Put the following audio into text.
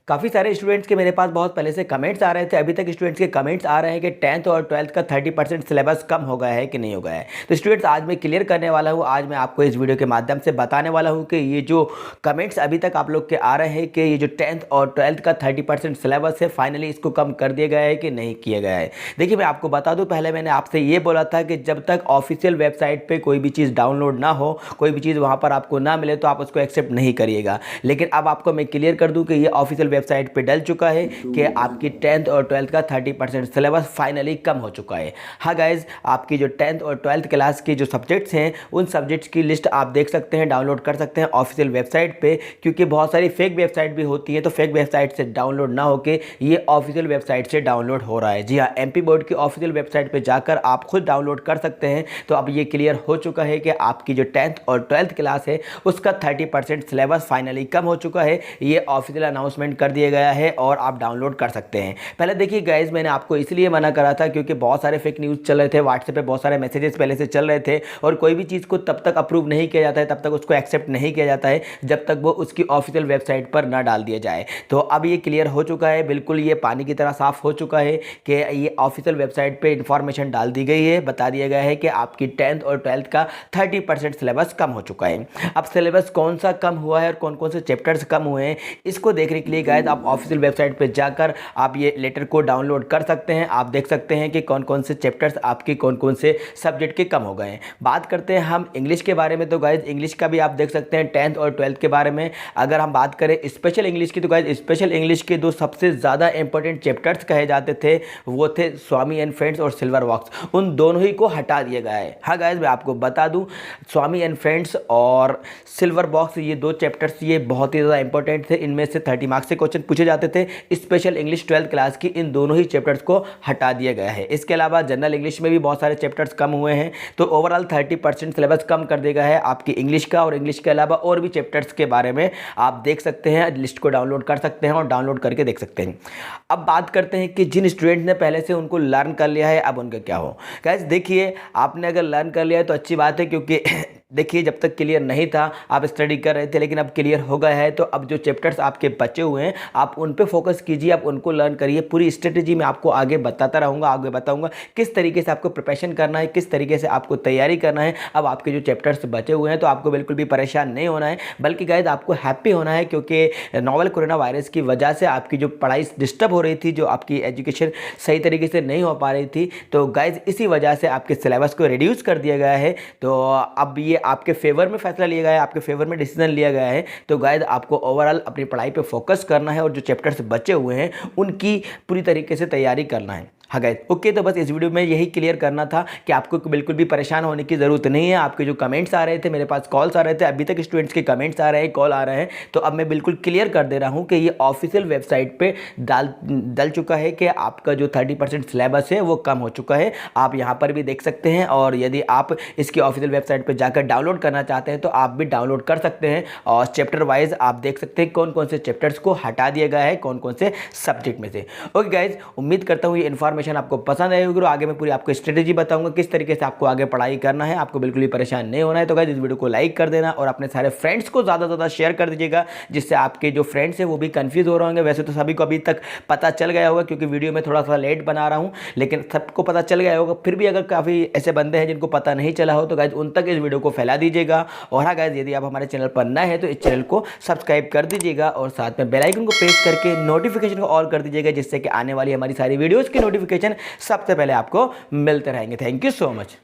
काफ़ी सारे स्टूडेंट्स के मेरे पास बहुत पहले से कमेंट्स आ रहे थे, अभी तक स्टूडेंट्स के कमेंट्स आ रहे हैं कि 10th और 12th का 30% सिलेबस कम हो गया है कि नहीं हो गया है। तो स्टूडेंट्स आज मैं क्लियर करने वाला हूँ, आज मैं आपको इस वीडियो के माध्यम से बताने वाला हूँ कि ये जो कमेंट्स अभी तक आप लोग के आ रहे हैं कि ये जो 10th और 12th का 30% सिलेबस है फाइनली इसको कम कर दिया गया है कि नहीं किया गया है। देखिए मैं आपको बता दूँ, पहले मैंने आपसे ये बोला था कि जब तक ऑफिशियल वेबसाइट पर कोई भी चीज़ डाउनलोड ना हो, कोई भी चीज़ वहाँ पर आपको ना मिले तो आप उसको एक्सेप्ट नहीं करिएगा। लेकिन अब आपको मैं क्लियर कर दूँ कि ये ऑफिशियल वेबसाइट पे डल चुका है कि आपकी 10th और 12th का 30% सिलेबस फाइनली कम हो चुका है। हाँ गाइज, आपकी जो 10th और 12th क्लास की जो सब्जेक्ट्स हैं उन सब्जेक्ट्स की लिस्ट आप देख सकते हैं, डाउनलोड कर सकते हैं ऑफिशियल वेबसाइट पे, क्योंकि बहुत सारी फेक वेबसाइट भी होती है तो फेक वेबसाइट से डाउनलोड ना होकर ये ऑफिशियल वेबसाइट से डाउनलोड हो रहा है। जी हाँ, एमपी बोर्ड की ऑफिशियल वेबसाइट पर जाकर आप खुद डाउनलोड कर सकते हैं। तो अब ये क्लियर हो चुका है कि आपकी जो 10th और 12th क्लास है उसका 30% सिलेबस फाइनली कम हो चुका है। ये ऑफिशियल अनाउंसमेंट कर दिया गया है और आप डाउनलोड कर सकते हैं। पहले देखिए गाइज, मैंने आपको इसलिए मना करा था क्योंकि बहुत सारे फेक न्यूज़ चल रहे थे, व्हाट्सएप पे बहुत सारे मैसेजेस पहले से चल रहे थे और कोई भी चीज़ को तब तक अप्रूव नहीं किया जाता है, तब तक उसको एक्सेप्ट नहीं किया जाता है जब तक वो उसकी ऑफिशियल वेबसाइट पर ना डाल दिया जाए। तो अब ये क्लियर हो चुका है, बिल्कुल ये पानी की तरह साफ हो चुका है कि ये ऑफिशियल वेबसाइट पर इंफॉर्मेशन डाल दी गई है, बता दिया गया है कि आपकी 10th और 12th का 30% सिलेबस कम हो चुका है। अब सिलेबस कौन सा कम हुआ है और कौन कौन से चैप्टर्स कम हुए हैं इसको देखने के लिए गाइस आप ऑफिशियल वेबसाइट पे जाकर आप ये लेटर को डाउनलोड कर सकते हैं। आप देख सकते हैं कि कौन कौन से चैप्टर्स आपके कौन कौन से सब्जेक्ट के कम हो गए हैं। बात करते हैं हम इंग्लिश के बारे में, तो गाइस इंग्लिश का भी आप देख सकते हैं 10th और 12th के बारे में। अगर हम बात करें स्पेशल इंग्लिश की, तो गाइस स्पेशल इंग्लिश के दो सबसे ज़्यादा इंपॉर्टेंट चैप्टर्स कहे जाते थे वो थे स्वामी एंड फ्रेंड्स और सिल्वर वॉक्स, उन दोनों ही को हटा दिया गया है। हाँ गाइस, मैं आपको बता दूँ, स्वामी एंड फ्रेंड्स और सिल्वर बॉक्स ये दो चैप्टर्स ये बहुत ही ज़्यादा इंपॉर्टेंट थे, इनमें से 30 मार्क्स से क्वेश्चन पूछे जाते थे। स्पेशल इंग्लिश 12th क्लास की इन दोनों ही चैप्टर्स को हटा दिया गया है। इसके अलावा जनरल इंग्लिश में भी बहुत सारे चैप्टर्स कम हुए हैं। तो ओवरऑल 30% सिलेबस कम कर दिया गया है आपकी इंग्लिश का, और इंग्लिश के अलावा और भी चैप्टर्स के बारे में आप देख सकते हैं, लिस्ट को डाउनलोड कर सकते हैं और डाउनलोड करके देख सकते हैं। अब बात करते हैं कि जिन स्टूडेंट ने पहले से उनको लर्न कर लिया है अब उनका क्या हो। गाइस देखिए, आपने अगर लर्न कर लिया है तो अच्छी बात है, क्योंकि देखिए जब तक क्लियर नहीं था आप स्टडी कर रहे थे, लेकिन अब क्लियर हो गया है तो अब जो चैप्टर्स आपके बचे हुए हैं आप उन पे फोकस कीजिए, आप उनको लर्न करिए। पूरी स्ट्रेटेजी मैं आपको आगे बताता रहूँगा, आगे बताऊँगा किस तरीके से आपको प्रिपरेशन करना है, किस तरीके से आपको तैयारी करना है। अब आपके जो चैप्टर्स बचे हुए हैं तो आपको बिल्कुल भी परेशान नहीं होना है, बल्कि गाइस आपको हैप्पी होना है, क्योंकि नोवेल कोरोना वायरस की वजह से आपकी जो पढ़ाई डिस्टर्ब हो रही थी, जो आपकी एजुकेशन सही तरीके से नहीं हो पा रही थी, तो गाइस इसी वजह से आपके सिलेबस को रिड्यूस कर दिया गया है। तो अब ये आपके फेवर में फैसला लिया गया है, आपके फेवर में डिसीजन लिया गया है। तो गाइस आपको ओवरऑल अपनी पढ़ाई पे फोकस करना है और जो चैप्टर्स बचे हुए हैं उनकी पूरी तरीके से तैयारी करना है। हाँ गाइस ओके, तो बस इस वीडियो में यही क्लियर करना था कि आपको बिल्कुल भी परेशान होने की ज़रूरत नहीं है। आपके जो कमेंट्स आ रहे थे, मेरे पास कॉल्स आ रहे थे, अभी तक स्टूडेंट्स के कमेंट्स आ रहे हैं, कॉल आ रहे हैं, तो अब मैं बिल्कुल क्लियर कर दे रहा हूँ कि ये ऑफिशियल वेबसाइट पे डल चुका है कि आपका जो 30% सिलेबस है वो कम हो चुका है। आप यहाँ पर भी देख सकते हैं, और यदि आप इसकी ऑफिशियल वेबसाइट पर जाकर डाउनलोड करना चाहते हैं तो आप भी डाउनलोड कर सकते हैं, और चैप्टर वाइज आप देख सकते हैं कौन कौन से चैप्टर्स को हटा दिया गया है, कौन कौन से सब्जेक्ट में से। ओके गाइज, उम्मीद करता हूँ ये इन्फॉर्मेशन आपको पसंद आएगी और आगे मैं पूरी आपको स्ट्रेटेजी बताऊंगा किस तरीके से आपको आगे पढ़ाई करना है, आपको बिल्कुल भी परेशान नहीं होना है। तो गाइस इस वीडियो को लाइक कर देना और अपने सारे फ्रेंड्स को ज़्यादा से ज़्यादा शेयर कर दीजिएगा, जिससे आपके जो फ्रेंड्स हैं वो भी कंफ्यूज हो रहे होंगे। वैसे तो सभी को अभी तक पता चल गया होगा, क्योंकि वीडियो में थोड़ा सा लेट बना रहा हूँ, लेकिन सबको पता चल गया होगा। फिर भी अगर काफ़ी ऐसे बंदे हैं जिनको पता नहीं चला हो तो गाइस उन तक इस वीडियो को फैला दीजिएगा। और हाँ गाइस, यदि आप हमारे चैनल पर नए हैं तो इस चैनल को सब्सक्राइब कर दीजिएगा और साथ में बेल आइकन को प्रेस करके नोटिफिकेशन को ऑल कर दीजिएगा, जिससे कि आने वाली हमारी सारी वीडियोज़ की नोटिफिकेशन सबसे पहले आपको मिलते रहेंगे। Thank you so much.